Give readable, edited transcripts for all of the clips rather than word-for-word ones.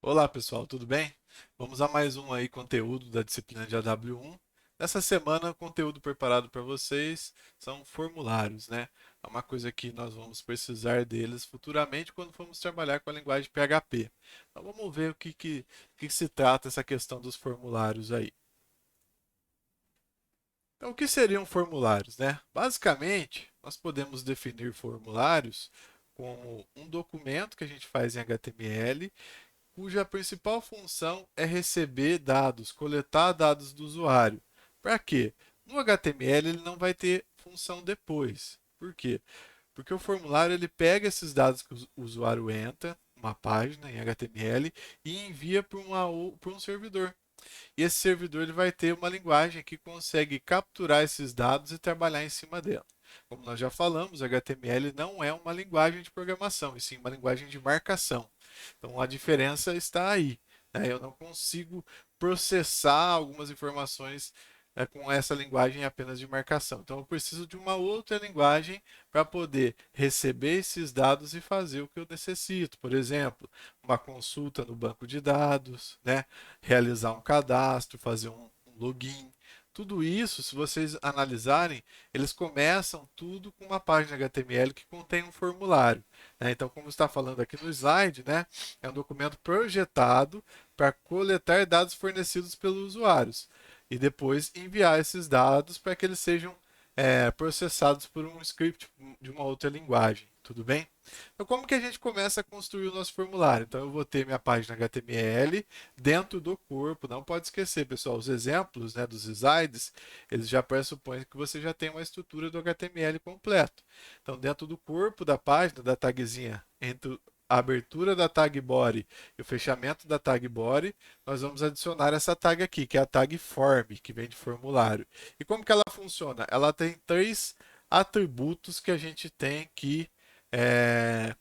Olá pessoal, tudo bem? Vamos a mais um aí conteúdo da disciplina de AW1. Nessa semana, o conteúdo preparado para vocês são formulários, né? É uma coisa que nós vamos precisar deles futuramente quando formos trabalhar com a linguagem PHP. Então vamos ver o que se trata essa questão dos formulários aí. Então, o que seriam formulários, né? Basicamente, nós podemos definir formulários como um documento que a gente faz em HTML cuja principal função é receber dados, coletar dados do usuário. Para quê? No HTML ele não vai ter função depois. Por quê? Porque o formulário ele pega esses dados que o usuário entra, uma página em HTML, e envia para um servidor. E esse servidor ele vai ter uma linguagem que consegue capturar esses dados e trabalhar em cima dela. Como nós já falamos, HTML não é uma linguagem de programação, e sim uma linguagem de marcação. Então a diferença está aí, né? Eu não consigo processar algumas informações com essa linguagem apenas de marcação. Então eu preciso de uma outra linguagem para poder receber esses dados e fazer o que eu necessito. Por exemplo, uma consulta no banco de dados, né? Realizar um cadastro, fazer um login. Tudo isso, se vocês analisarem, eles começam tudo com uma página HTML que contém um formulário, né? Então, como está falando aqui no slide, né, é um documento projetado para coletar dados fornecidos pelos usuários e depois enviar esses dados para que eles sejam processados por um script de uma outra linguagem. Tudo bem? Então, como que a gente começa a construir o nosso formulário? Então, eu vou ter minha página HTML dentro do corpo. Não pode esquecer, pessoal, os exemplos, né, dos slides, eles já pressupõem que você já tem uma estrutura do HTML completo. Então, dentro do corpo da página, da tagzinha, entre a abertura da tag body e o fechamento da tag body, nós vamos adicionar essa tag aqui, que é a tag form, que vem de formulário. E como que ela funciona? Ela tem três atributos que a gente tem que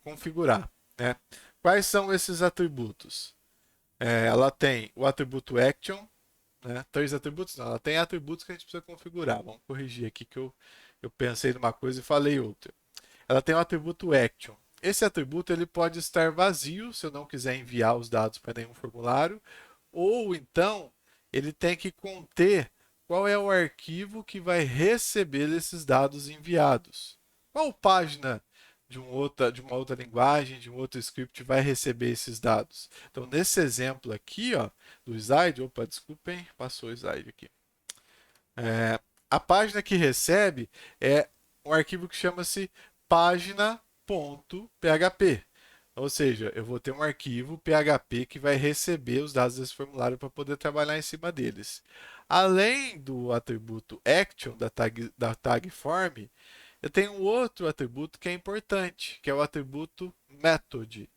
configurar, né? Quais são esses atributos? Ela tem o atributo action, né? Três atributos, não, ela tem atributos que a gente precisa configurar. Vamos corrigir aqui que eu pensei numa coisa e falei outra. Ela tem o atributo action. Esse atributo ele pode estar vazio se eu não quiser enviar os dados para nenhum formulário, ou então ele tem que conter qual é o arquivo que vai receber esses dados enviados. Qual página de uma outra linguagem, de um outro script vai receber esses dados? Então, nesse exemplo aqui, ó, do slide, opa, desculpem, passou o slide aqui. É, a página que recebe é um arquivo que chama-se página.php. Ou seja, eu vou ter um arquivo PHP que vai receber os dados desse formulário para poder trabalhar em cima deles. Além do atributo action da tag form, eu tenho um outro atributo que é importante, que é o atributo method.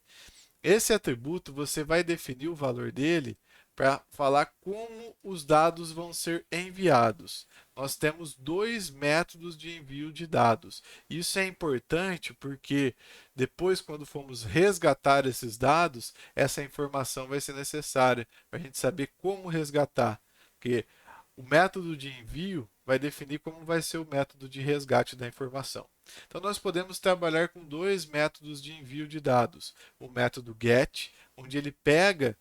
Esse atributo você vai definir o valor dele para falar como os dados vão ser enviados. Nós temos dois métodos de envio de dados. Isso é importante porque depois, quando formos resgatar esses dados, essa informação vai ser necessária para a gente saber como resgatar. Porque o método de envio vai definir como vai ser o método de resgate da informação. Então, nós podemos trabalhar com dois métodos de envio de dados. O método GET, onde ele pega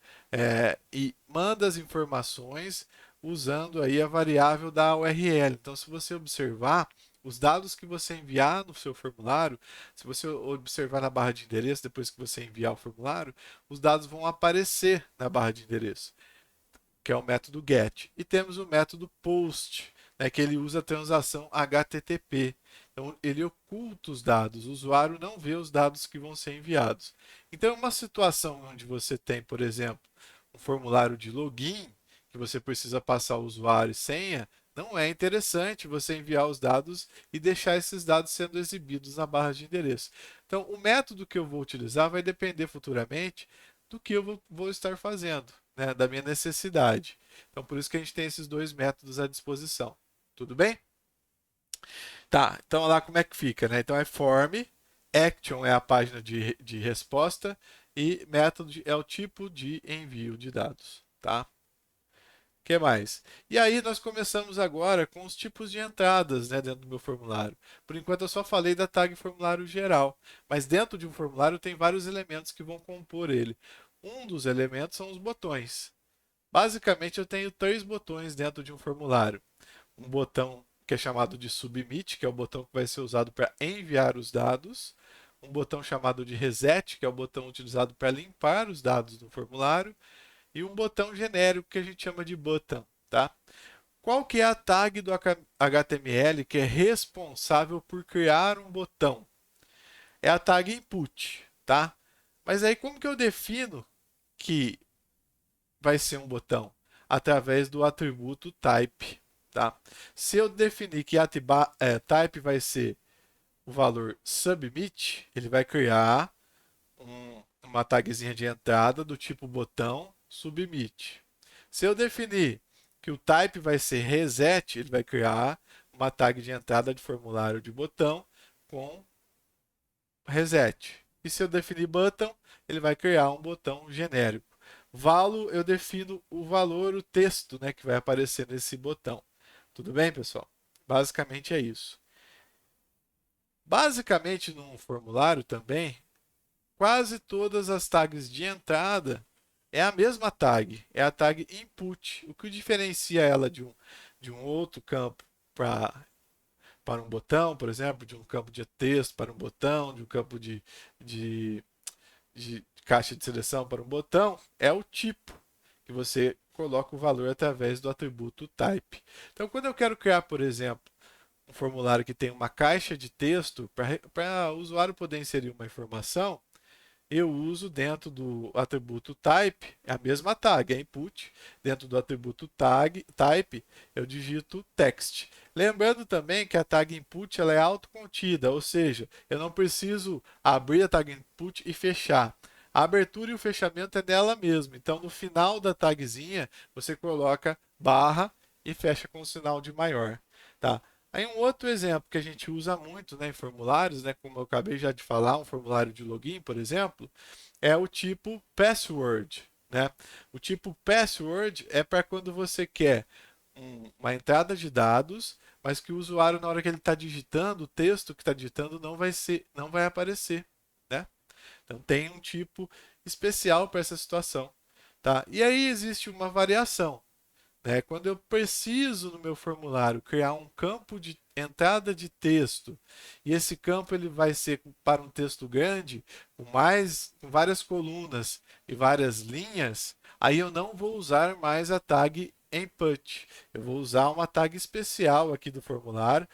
e manda as informações usando aí a variável da URL. Então, se você observar, os dados que você enviar no seu formulário, se você observar na barra de endereço, depois que você enviar o formulário, os dados vão aparecer na barra de endereço, que é o método GET. E temos o método POST, né, que ele usa a transação HTTP. Então, ele oculta os dados, o usuário não vê os dados que vão ser enviados. Então, uma situação onde você tem, por exemplo, um formulário de login, que você precisa passar o usuário e senha, não é interessante você enviar os dados e deixar esses dados sendo exibidos na barra de endereço. Então, o método que eu vou utilizar vai depender futuramente do que eu vou estar fazendo, né, da minha necessidade. Então, por isso que a gente tem esses dois métodos à disposição. Tudo bem? Tá, então lá como é que fica, né? Então é form, action é a página de resposta e método é o tipo de envio de dados, tá? O que mais? E aí nós começamos agora com os tipos de entradas, né, dentro do meu formulário. Por enquanto eu só falei da tag formulário geral, mas dentro de um formulário tem vários elementos que vão compor ele. Um dos elementos são os botões. Basicamente, eu tenho 3 botões dentro de um formulário. Um botão que é chamado de Submit, que é o botão que vai ser usado para enviar os dados. Um botão chamado de Reset, que é o botão utilizado para limpar os dados do formulário. E um botão genérico que a gente chama de Button. Tá? Qual que é a tag do HTML que é responsável por criar um botão? É a tag input, tá? Mas aí como que eu defino que vai ser um botão? Através do atributo type, tá? Se eu definir que type vai ser o valor submit, ele vai criar uma tagzinha de entrada do tipo botão submit. Se eu definir que o type vai ser reset, ele vai criar uma tag de entrada de formulário de botão com reset. E se eu definir button, ele vai criar um botão genérico. Valo, eu defino o valor, o texto, né, que vai aparecer nesse botão. Tudo bem, pessoal? Basicamente é isso. Basicamente, num formulário também, quase todas as tags de entrada é a mesma tag, é a tag input. O que diferencia ela de um outro campo para um botão, por exemplo, de um campo de texto para um botão, de um campo de, de caixa de seleção para um botão, é o tipo que você coloca o valor através do atributo type. Então, quando eu quero criar, por exemplo, um formulário que tem uma caixa de texto para o usuário poder inserir uma informação, eu uso dentro do atributo type a mesma tag, é input. Dentro do atributo type, eu digito text. Lembrando também que a tag input ela é autocontida, ou seja, eu não preciso abrir a tag input e fechar. A abertura e o fechamento é dela mesma. Então, no final da tagzinha, você coloca barra e fecha com o sinal de maior. Tá? Aí um outro exemplo que a gente usa muito, né, em formulários, né, como eu acabei já de falar, um formulário de login, por exemplo, é o tipo password. Né? O tipo password é para quando você quer uma entrada de dados, mas que o usuário, na hora que ele está digitando, o texto que está digitando não vai aparecer. Né? Então tem um tipo especial para essa situação. Tá? E aí existe uma variação. Né? Quando eu preciso no meu formulário criar um campo de entrada de texto e esse campo ele vai ser para um texto grande, com várias colunas e várias linhas, aí eu não vou usar mais a tag input. Eu vou usar uma tag especial aqui do formulário,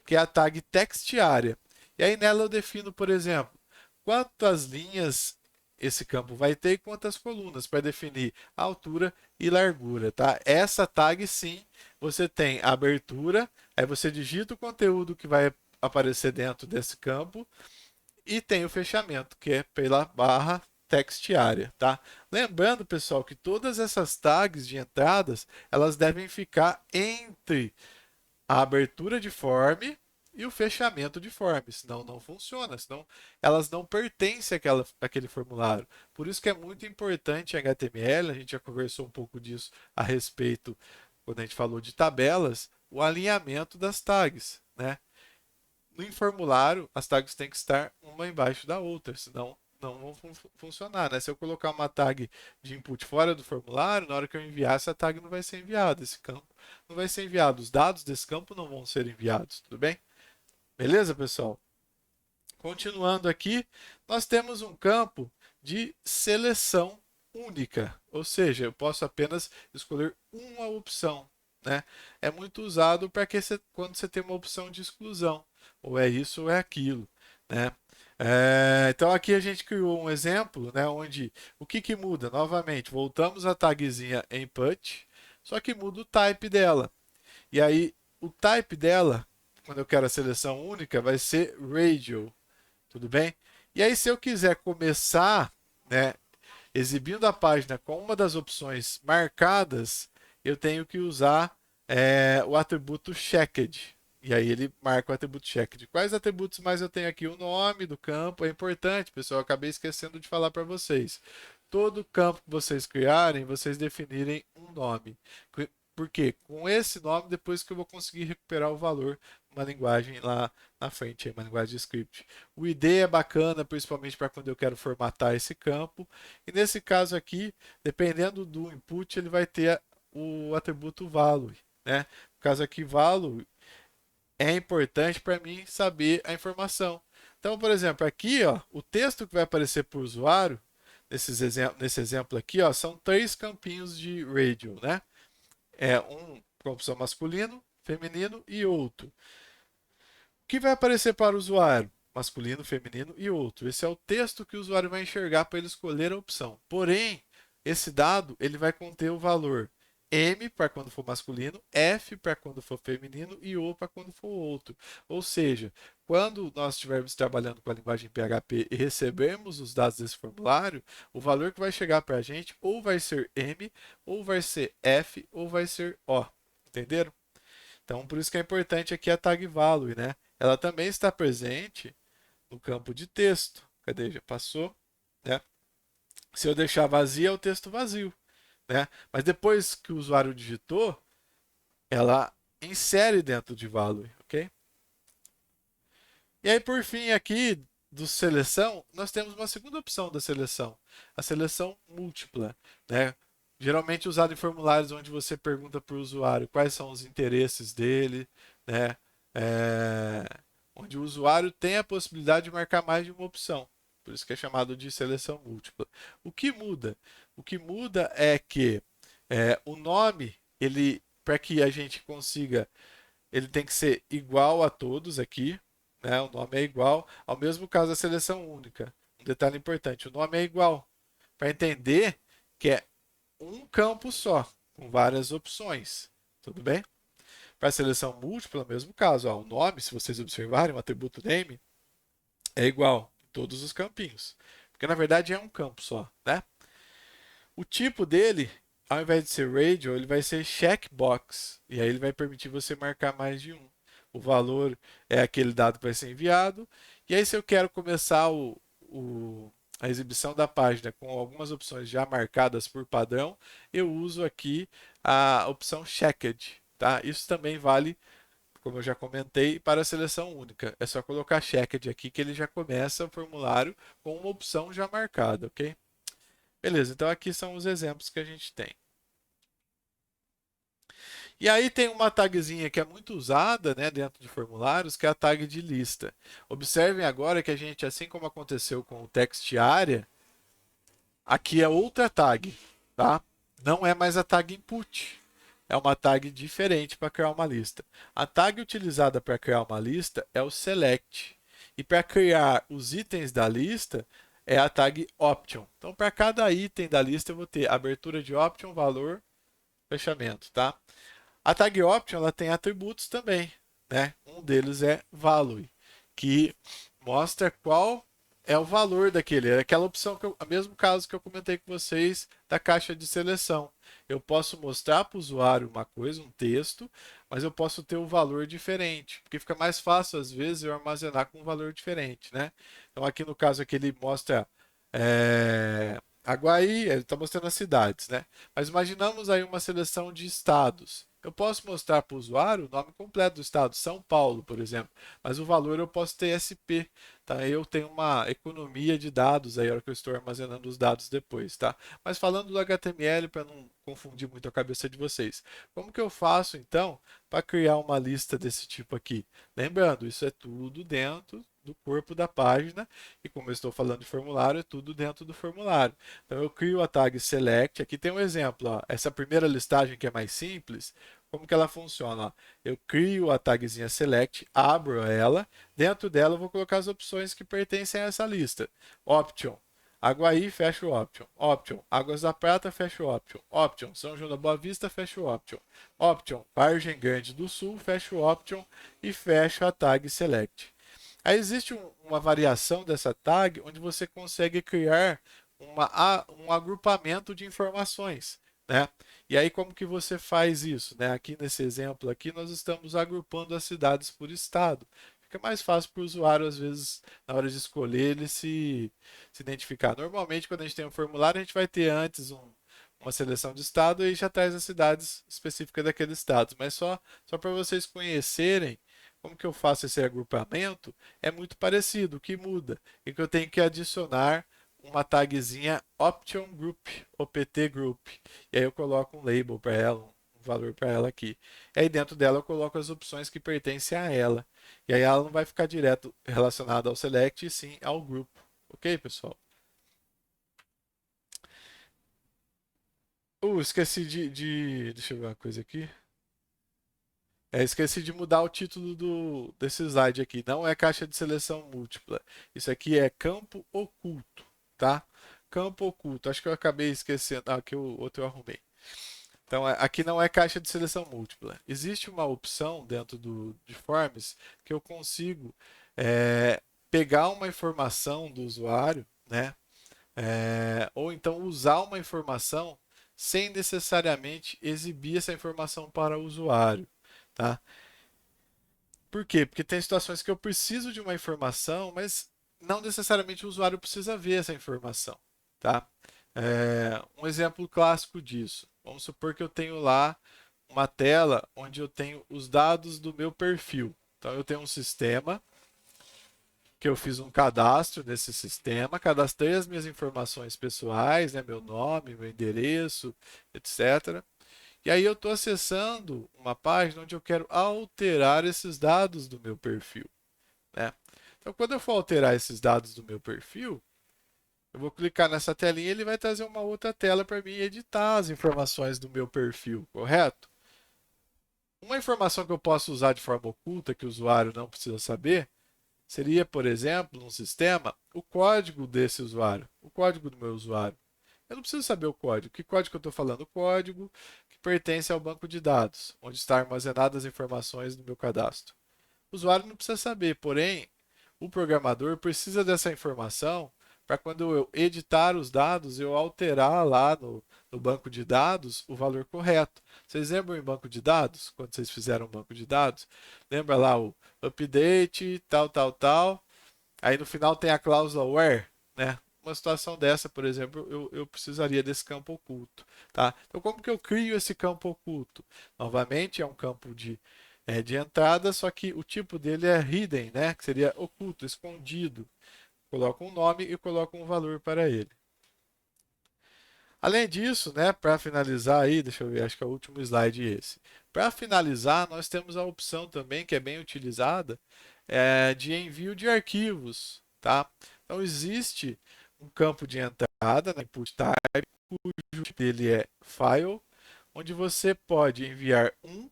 que é a tag textArea. E aí nela eu defino, por exemplo, quantas linhas esse campo vai ter e quantas colunas para definir a altura e largura, tá? Essa tag sim, você tem a abertura, aí você digita o conteúdo que vai aparecer dentro desse campo e tem o fechamento, que é pela barra textArea, tá? Lembrando, pessoal, que todas essas tags de entradas, elas devem ficar entre a abertura de form e o fechamento de form, senão não funciona, senão elas não pertencem àquele formulário. Por isso que é muito importante em HTML, a gente já conversou um pouco disso a respeito quando a gente falou de tabelas, o alinhamento das tags, né? No formulário, as tags têm que estar uma embaixo da outra, senão não vão funcionar, né? Se eu colocar uma tag de input fora do formulário, na hora que eu enviar, essa tag não vai ser enviada, esse campo não vai ser enviado, os dados desse campo não vão ser enviados, tudo bem? Beleza, pessoal? Continuando aqui, nós temos um campo de seleção única, ou seja, eu posso apenas escolher uma opção. Né? É muito usado para quando você tem uma opção de exclusão, ou é isso ou é aquilo. Né? Então aqui a gente criou um exemplo, né, onde o que muda? Novamente, voltamos à tagzinha input, só que muda o type dela. E aí o type dela, quando eu quero a seleção única, vai ser radial. Tudo bem? E aí, se eu quiser começar, né, exibindo a página com uma das opções marcadas, eu tenho que usar o atributo checked. E aí ele marca o atributo checked. Quais atributos mais eu tenho aqui? O nome do campo é importante, pessoal. Eu acabei esquecendo de falar para vocês. Todo campo que vocês criarem, vocês definirem um nome. Por quê? Com esse nome, depois que eu vou conseguir recuperar o valor uma linguagem lá na frente, uma linguagem de script. O ID é bacana, principalmente para quando eu quero formatar esse campo. E nesse caso aqui, dependendo do input, ele vai ter o atributo value, né? No caso aqui, value é importante para mim saber a informação. Então, por exemplo, aqui, ó, o texto que vai aparecer para o usuário, nesse exemplo aqui, ó, são 3 campinhos de radio, né? É um com opção masculino, feminino e outro. O que vai aparecer para o usuário? Masculino, feminino e outro. Esse é o texto que o usuário vai enxergar para ele escolher a opção. Porém, esse dado ele vai conter o valor M para quando for masculino, F para quando for feminino e O para quando for outro. Ou seja, quando nós estivermos trabalhando com a linguagem PHP e recebermos os dados desse formulário, o valor que vai chegar para a gente ou vai ser M, ou vai ser F, ou vai ser O. Entenderam? Então, por isso que é importante aqui a tag value, né? Ela também está presente no campo de texto. Cadê? Já passou, né? Se eu deixar vazia, é o texto vazio, né? Mas depois que o usuário digitou, ela insere dentro de value, ok? E aí, por fim, aqui do seleção, nós temos uma segunda opção da seleção, a seleção múltipla, né? Geralmente usado em formulários onde você pergunta para o usuário quais são os interesses dele, né? É, onde o usuário tem a possibilidade de marcar mais de uma opção. Por isso que é chamado de seleção múltipla. O que muda? O que muda é que o nome, ele, para que a gente consiga, ele tem que ser igual a todos aqui, né? O nome é igual, ao mesmo caso da seleção única. Um detalhe importante, o nome é igual, para entender que é um campo só, com várias opções. Tudo bem? Para a seleção múltipla, é o mesmo caso. Ó, o nome, se vocês observarem, o atributo name é igual em todos os campinhos. Porque na verdade é um campo só, né? O tipo dele, ao invés de ser radio, ele vai ser checkbox. E aí ele vai permitir você marcar mais de um. O valor é aquele dado que vai ser enviado. E aí, se eu quero começar a exibição da página com algumas opções já marcadas por padrão, eu uso aqui a opção checked. Tá? Isso também vale, como eu já comentei, para a seleção única. É só colocar checked aqui que ele já começa o formulário com uma opção já marcada, ok? Beleza, então aqui são os exemplos que a gente tem. E aí tem uma tagzinha que é muito usada, né, dentro de formulários, que é a tag de lista. Observem agora que a gente, assim como aconteceu com o text area, aqui é outra tag, tá? Não é mais a tag input. É uma tag diferente para criar uma lista. A tag utilizada para criar uma lista é o select. E para criar os itens da lista é a tag option. Então, para cada item da lista, eu vou ter abertura de option, valor, fechamento, tá? A tag option ela tem atributos também, né? Um deles é value, que mostra qual é o valor daquele. É aquela opção que o mesmo caso que eu comentei com vocês da caixa de seleção. Eu posso mostrar para o usuário uma coisa, um texto, mas eu posso ter um valor diferente, porque fica mais fácil às vezes eu armazenar com um valor diferente, né? Então aqui no caso aqui ele mostra Aguaí, ele está mostrando as cidades, né? Mas imaginamos aí uma seleção de estados. Eu posso mostrar para o usuário o nome completo do estado, São Paulo, por exemplo, mas o valor eu posso ter SP, tá? Eu tenho uma economia de dados aí, a hora que eu estou armazenando os dados depois, tá? Mas falando do HTML, para não confundir muito a cabeça de vocês, como que eu faço então para criar uma lista desse tipo aqui? Lembrando, isso é tudo dentro do corpo da página e como eu estou falando de formulário, é tudo dentro do formulário. Então eu crio a tag select, aqui tem um exemplo, ó. Essa primeira listagem que é mais simples, como que ela funciona? Ó? Eu crio a tagzinha select, abro ela, dentro dela eu vou colocar as opções que pertencem a essa lista. Option, Aguaí, fecha o option. Option, Águas da Prata, fecha o option. Option, São João da Boa Vista, fecha o option. Option, Vargem Grande do Sul, fecha o option e fecha a tag select. Aí existe uma variação dessa tag onde você consegue criar um agrupamento de informações, né? E aí como que você faz isso, né? Aqui nesse exemplo aqui nós estamos agrupando as cidades por estado. Fica mais fácil para o usuário às vezes na hora de escolher ele se identificar. Normalmente quando a gente tem um formulário a gente vai ter antes uma seleção de estado e já traz as cidades específicas daquele estado. Mas só para vocês conhecerem como que eu faço esse agrupamento, é muito parecido. O que muda é que eu tenho que adicionar uma tagzinha Option Group, OPT Group. E aí eu coloco um label para ela, um valor para ela aqui. E aí dentro dela eu coloco as opções que pertencem a ela. E aí ela não vai ficar direto relacionada ao select, e sim ao grupo. Ok, pessoal? Esqueci deixa eu ver uma coisa aqui. Esqueci de mudar o título desse slide aqui. Não é caixa de seleção múltipla. Isso aqui é campo oculto, tá? Campo oculto. Acho que eu acabei esquecendo. Ah, aqui o outro eu arrumei. Então, aqui não é caixa de seleção múltipla. Existe uma opção dentro de Forms que eu consigo pegar uma informação do usuário, né? Ou então usar uma informação sem necessariamente exibir essa informação para o usuário, tá? Por quê? Porque tem situações que eu preciso de uma informação, mas não necessariamente o usuário precisa ver essa informação, tá? Um exemplo clássico disso. Vamos supor que eu tenho lá uma tela onde eu tenho os dados do meu perfil. Então eu tenho um sistema que eu fiz um cadastro nesse sistema, cadastrei as minhas informações pessoais, né, meu nome, meu endereço, etc. E aí eu estou acessando uma página onde eu quero alterar esses dados do meu perfil, né? Então, quando eu for alterar esses dados do meu perfil, eu vou clicar nessa telinha e ele vai trazer uma outra tela para mim editar as informações do meu perfil, correto? Uma informação que eu posso usar de forma oculta, que o usuário não precisa saber, seria, por exemplo, num sistema, o código desse usuário, o código do meu usuário. Eu não preciso saber o código. Que código que eu estou falando? O código que pertence ao banco de dados, onde estão armazenadas as informações do meu cadastro. O usuário não precisa saber, porém, o programador precisa dessa informação para quando eu editar os dados, eu alterar lá no banco de dados o valor correto. Vocês lembram em banco de dados? Quando vocês fizeram um banco de dados? Lembra lá o update, tal, tal, tal. Aí no final tem a cláusula where, né? Uma situação dessa, por exemplo, eu precisaria desse campo oculto, tá? Então, como que eu crio esse campo oculto? Novamente, é um campo de entrada, só que o tipo dele é hidden, né? Que seria oculto, escondido. Coloco um nome e coloco um valor para ele. Além disso, né, para finalizar aí, deixa eu ver, acho que é o último slide esse. Para finalizar, nós temos a opção também, que é bem utilizada, de envio de arquivos, tá? Então, existe um campo de entrada, na input type, cujo tipo dele é file, onde você pode enviar um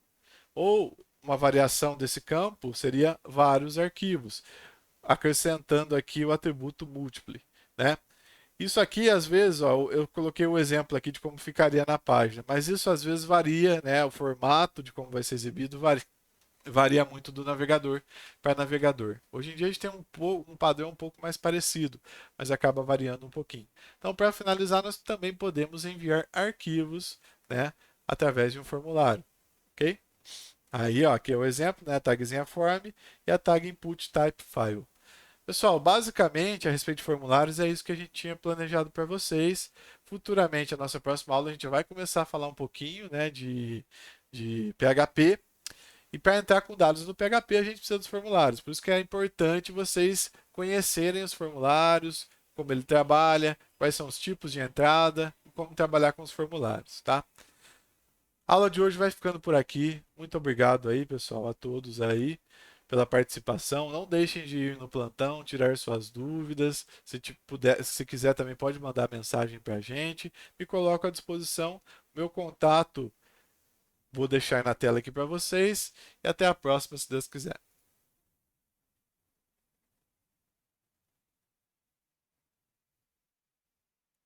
ou uma variação desse campo seria vários arquivos, acrescentando aqui o atributo múltiplo, né? Isso aqui, às vezes, ó, eu coloquei o exemplo aqui de como ficaria na página, mas isso às vezes varia, né? O formato de como vai ser exibido varia muito do navegador para navegador. Hoje em dia a gente tem um padrão um pouco mais parecido, mas acaba variando um pouquinho. Então, para finalizar, nós também podemos enviar arquivos, né, através de um formulário, ok? Aí, ó, aqui é o exemplo, né, a tagzinha form e a tag input type file. Pessoal, basicamente, a respeito de formulários, é isso que a gente tinha planejado para vocês. Futuramente, a nossa próxima aula, a gente vai começar a falar um pouquinho, né, de PHP. E para entrar com dados no PHP, a gente precisa dos formulários. Por isso que é importante vocês conhecerem os formulários, como ele trabalha, quais são os tipos de entrada e como trabalhar com os formulários, tá? A aula de hoje vai ficando por aqui. Muito obrigado aí, pessoal, a todos aí pela participação. Não deixem de ir no plantão, tirar suas dúvidas. Se quiser também pode mandar mensagem para a gente. Me coloco à disposição. Meu contato vou deixar na tela aqui para vocês. E até a próxima, se Deus quiser.